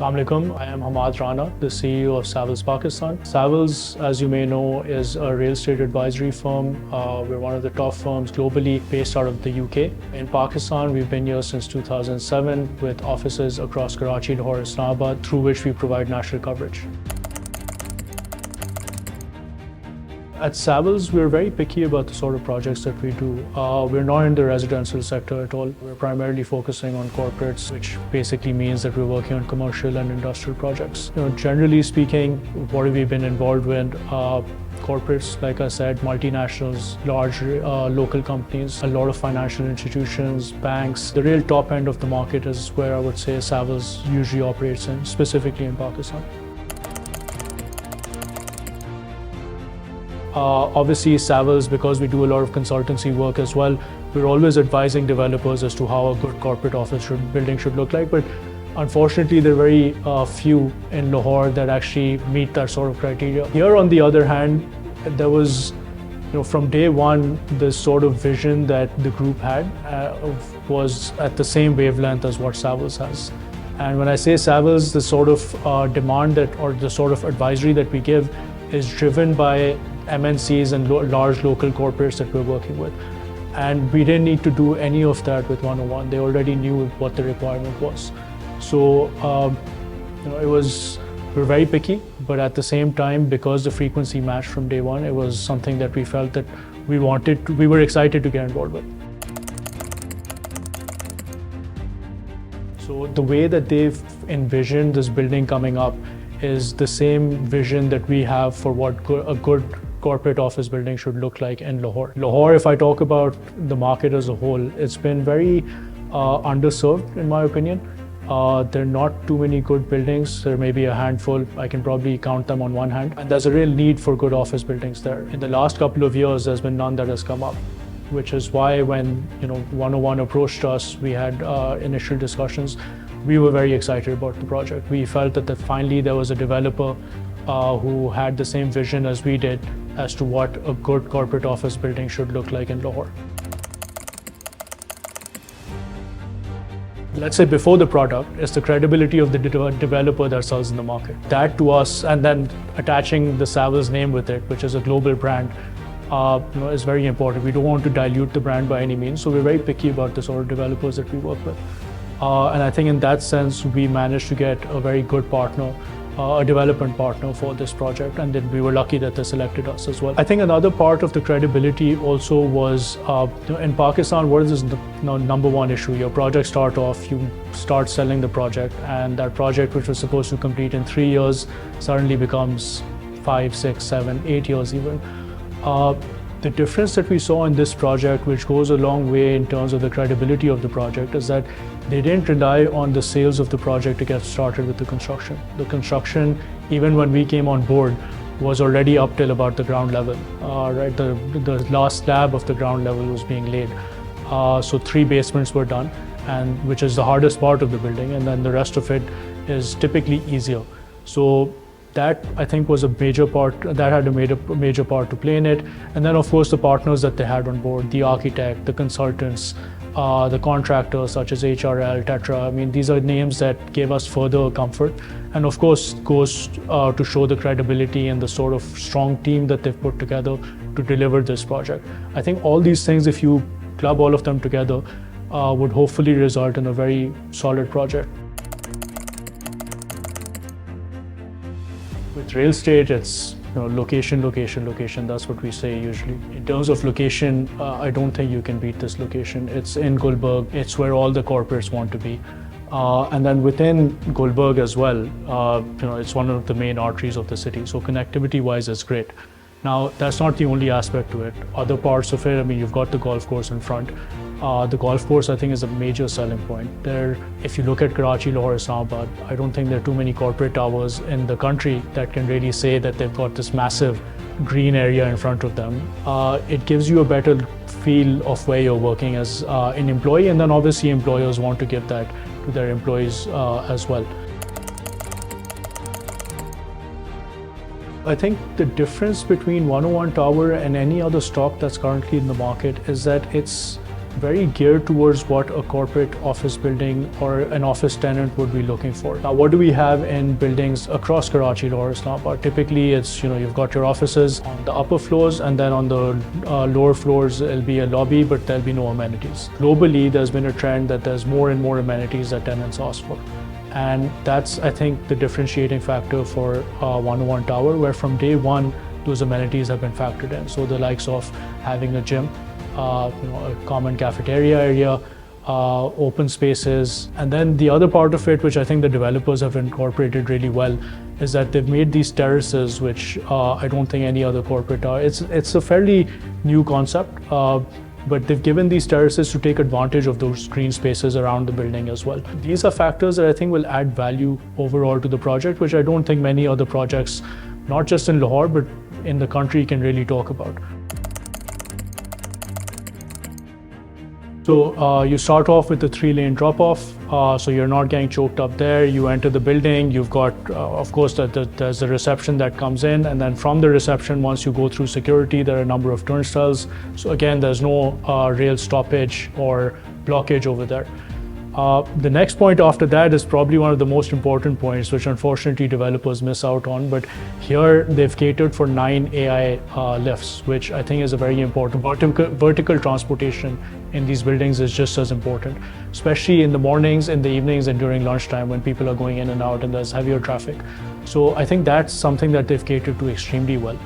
Assalamu alaikum. I am Hammad Rana, the CEO of Savills Pakistan. Savills, as you may know, is a real estate advisory firm. We're one of the top firms globally based out of the UK. In Pakistan, we've been here since 2007 with offices across Karachi, Lahore, Islamabad, through which we provide national coverage. At Savills, we're very picky about the sort of projects that we do. We're not in the residential sector at all. We're primarily focusing on corporates, which basically means that we're working on commercial and industrial projects. Generally speaking, what have we been involved with? Corporates, like I said, multinationals, large local companies, a lot of financial institutions, banks. The real top end of the market is where I would say Savills usually operates in, specifically in Pakistan. Obviously, Savills, because we do a lot of consultancy work as well, we're always advising developers as to how a good corporate office building should look like. But unfortunately, there are very few in Lahore that actually meet that sort of criteria. Here, on the other hand, there was, from day one, this sort of vision that the group had was at the same wavelength as what Savills has. And when I say Savills, the sort of demand that, or the sort of advisory that we give is driven by MNCs and large local corporates that we're working with. And we didn't need to do any of that with 101. They already knew what the requirement was. So, we're very picky, but at the same time, because the frequency matched from day one, it was something that we felt that we were excited to get involved with. So the way that they've envisioned this building coming up is the same vision that we have for what a good corporate office building should look like in Lahore. Lahore, if I talk about the market as a whole, it's been very underserved in my opinion. There are not too many good buildings. There may be a handful. I can probably count them on one hand. And there's a real need for good office buildings there. In the last couple of years, there's been none that has come up, which is why when 101 approached us, we had initial discussions. We were very excited about the project. We felt that finally there was a developer who had the same vision as we did as to what a good corporate office building should look like in Lahore. Let's say before the product is the credibility of the developer that sells in the market. That to us, and then attaching the Savills name with it, which is a global brand, is very important. We don't want to dilute the brand by any means, so we're very picky about the sort of developers that we work with. And I think in that sense, we managed to get a very good partner, a development partner for this project, and then we were lucky that they selected us as well. I think another part of the credibility also was, in Pakistan, what is this number one issue? Your project start off, you start selling the project, and that project which was supposed to complete in 3 years suddenly becomes 5, 6, 7, 8 years even. The difference that we saw in this project, which goes a long way in terms of the credibility of the project, is that they didn't rely on the sales of the project to get started with the construction. The construction, even when we came on board, was already up till about the ground level. Right, the last slab of the ground level was being laid. So 3 basements were done, and which is the hardest part of the building, and then the rest of it is typically easier. So that, I think, was a major part, that had a major part to play in it. And then, of course, the partners that they had on board, the architect, the consultants, the contractors such as HRL, Tetra. I mean, these are names that gave us further comfort. And of course, goes to show the credibility and the sort of strong team that they've put together to deliver this project. I think all these things, if you club all of them together, would hopefully result in a very solid project. With real estate, it's location, location, location. That's what we say usually. In terms of location, I don't think you can beat this location. It's in Gulberg. It's where all the corporates want to be. And then within Gulberg as well, it's one of the main arteries of the city. So connectivity-wise, it's great. Now, that's not the only aspect to it. Other parts of it, I mean, you've got the golf course in front. The golf course, I think, is a major selling point. There, if you look at Karachi, Lahore, Islamabad, I don't think there are too many corporate towers in the country that can really say that they've got this massive green area in front of them. It gives you a better feel of where you're working as an employee, and then obviously employers want to give that to their employees as well. I think the difference between 101 Tower and any other stock that's currently in the market is that it's very geared towards what a corporate office building or an office tenant would be looking for. Now, what do we have in buildings across Karachi, Lahore, Islamabad? Typically, it's, you've got your offices on the upper floors, and then on the lower floors, it'll be a lobby, but there'll be no amenities. Globally, there's been a trend that there's more and more amenities that tenants ask for. And that's, I think, the differentiating factor for 101 Tower, where from day one, those amenities have been factored in. So the likes of having a gym, a common cafeteria area, open spaces. And then the other part of it, which I think the developers have incorporated really well, is that they've made these terraces, which I don't think any other corporate are. It's a fairly new concept, but they've given these terraces to take advantage of those green spaces around the building as well. These are factors that I think will add value overall to the project, which I don't think many other projects, not just in Lahore, but in the country, can really talk about. So you start off with the 3-lane drop-off, so you're not getting choked up there. You enter the building, you've got, of course, there's the reception that comes in, and then from the reception, once you go through security, there are a number of turnstiles. So again, there's no rail stoppage or blockage over there. The next point after that is probably one of the most important points, which unfortunately developers miss out on. But here they've catered for 9 AI lifts, which I think is a very important. Vertical transportation in these buildings is just as important, especially in the mornings, in the evenings, and during lunchtime when people are going in and out and there's heavier traffic. So I think that's something that they've catered to extremely well.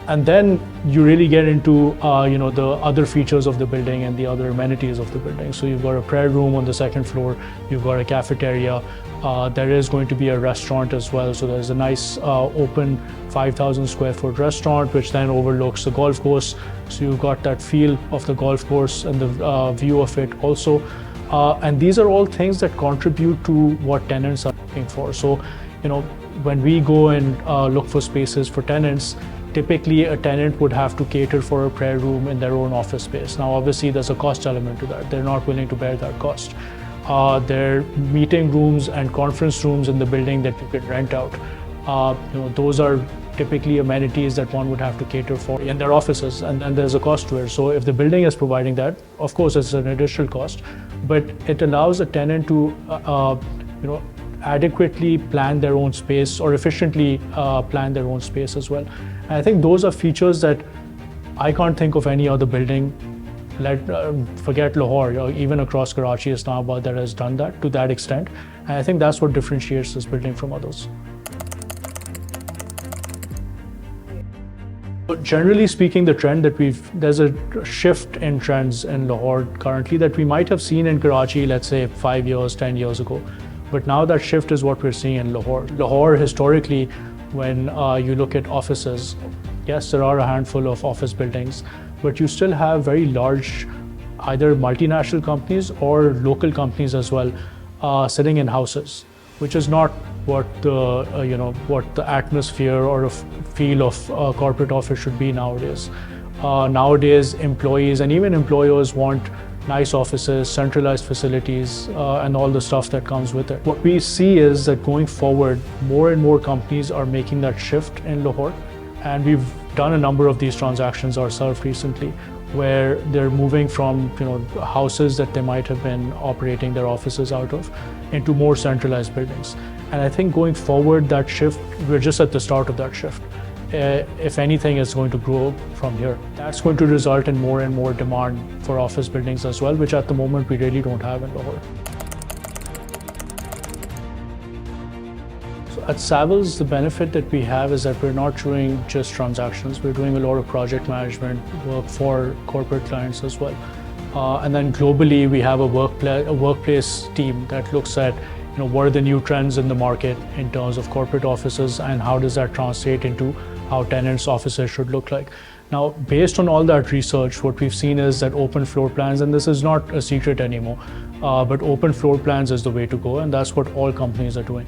And then you really get into the other features of the building and the other amenities of the building. So you've got a prayer room on the 2nd floor, you've got a cafeteria, there is going to be a restaurant as well. So there's a nice open 5,000 square foot restaurant, which then overlooks the golf course. So you've got that feel of the golf course and the view of it also. And these are all things that contribute to what tenants are looking for. So, when we go and look for spaces for tenants, typically a tenant would have to cater for a prayer room in their own office space. Now, obviously, there's a cost element to that. They're not willing to bear that cost. There are meeting rooms and conference rooms in the building that you can rent out. Those are typically amenities that one would have to cater for in their offices, and there's a cost to it. So if the building is providing that, of course, it's an additional cost, but it allows a tenant to adequately plan their own space or efficiently plan their own space as well. And I think those are features that I can't think of any other building, forget Lahore, or even across Karachi, Islamabad, that has done that to that extent. And I think that's what differentiates this building from others. Generally speaking, the trend that there's a shift in trends in Lahore currently that we might have seen in Karachi, let's say 5 years, 10 years ago. But now that shift is what we're seeing in Lahore. Lahore, historically, when you look at offices, yes, there are a handful of office buildings, but you still have very large, either multinational companies or local companies as well, sitting in houses, which is not what the atmosphere or a feel of a corporate office should be nowadays. Nowadays, employees and even employers want nice offices, centralized facilities, and all the stuff that comes with it. What we see is that going forward, more and more companies are making that shift in Lahore. And we've done a number of these transactions ourselves recently, where they're moving from houses that they might have been operating their offices out of into more centralized buildings. And I think going forward, that shift, we're just at the start of that shift. If anything, is going to grow from here. That's going to result in more and more demand for office buildings as well, which at the moment we really don't have in Lahore. So at Savills, the benefit that we have is that we're not doing just transactions. We're doing a lot of project management work for corporate clients as well. And then globally, we have a workplace team that looks at what are the new trends in the market in terms of corporate offices, and how does that translate into how tenants' offices should look like. Now, based on all that research, what we've seen is that open floor plans, and this is not a secret anymore, but open floor plans is the way to go, and that's what all companies are doing.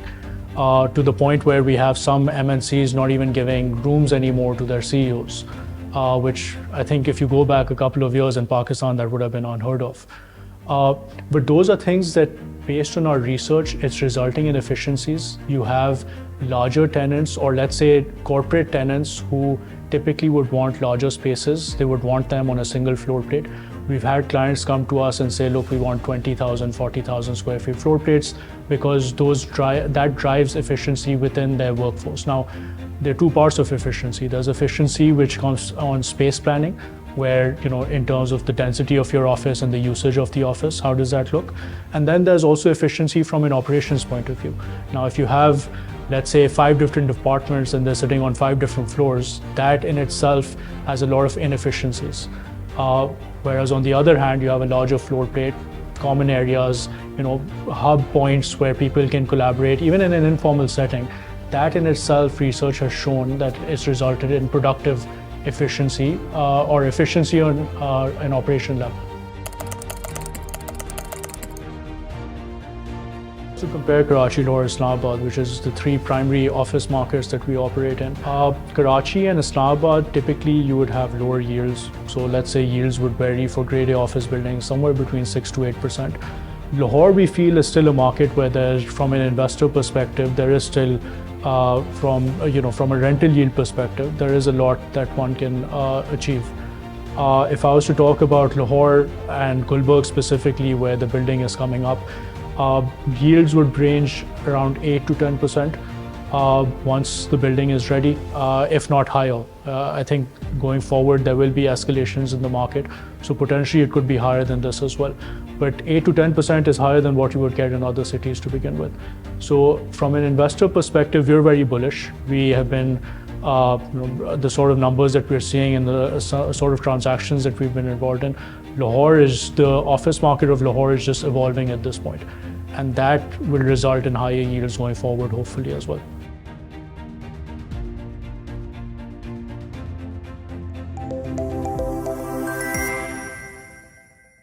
To the point where we have some MNCs not even giving rooms anymore to their CEOs, which I think if you go back a couple of years in Pakistan, that would have been unheard of. But those are things that, based on our research, it's resulting in efficiencies. You have larger tenants, or let's say corporate tenants, who typically would want larger spaces. They would want them on a single floor plate. We've had clients come to us and say, look, we want 20,000, 40,000 square feet floor plates because that drives efficiency within their workforce. Now, there are two parts of efficiency. There's efficiency which comes on space planning, where, in terms of the density of your office and the usage of the office, how does that look? And then there's also efficiency from an operations point of view. Now, if you have, let's say, 5 different departments and they're sitting on 5 different floors, that in itself has a lot of inefficiencies. Whereas on the other hand, you have a larger floor plate, common areas, hub points where people can collaborate, even in an informal setting. That in itself, research has shown that it's resulted in productive efficiency or efficiency on an operation level. To compare Karachi, Lahore, Islamabad, which is the 3 primary office markets that we operate in. Karachi and Islamabad, typically you would have lower yields. So let's say yields would vary for grade A office buildings somewhere between 6 to 8%. Lahore, we feel, is still a market where there's, from an investor perspective, there is still, from a rental yield perspective, there is a lot that one can achieve. If I was to talk about Lahore and Gulberg specifically, where the building is coming up, yields would range around 8 to 10% once the building is ready, if not higher. I think going forward there will be escalations in the market, so potentially it could be higher than this as well. But 8 to 10% is higher than what you would get in other cities to begin with. So from an investor perspective, we're very bullish. We have been the sort of numbers that we're seeing and the sort of transactions that we've been involved in. The office market of Lahore is just evolving at this point, and that will result in higher yields going forward, hopefully, as well.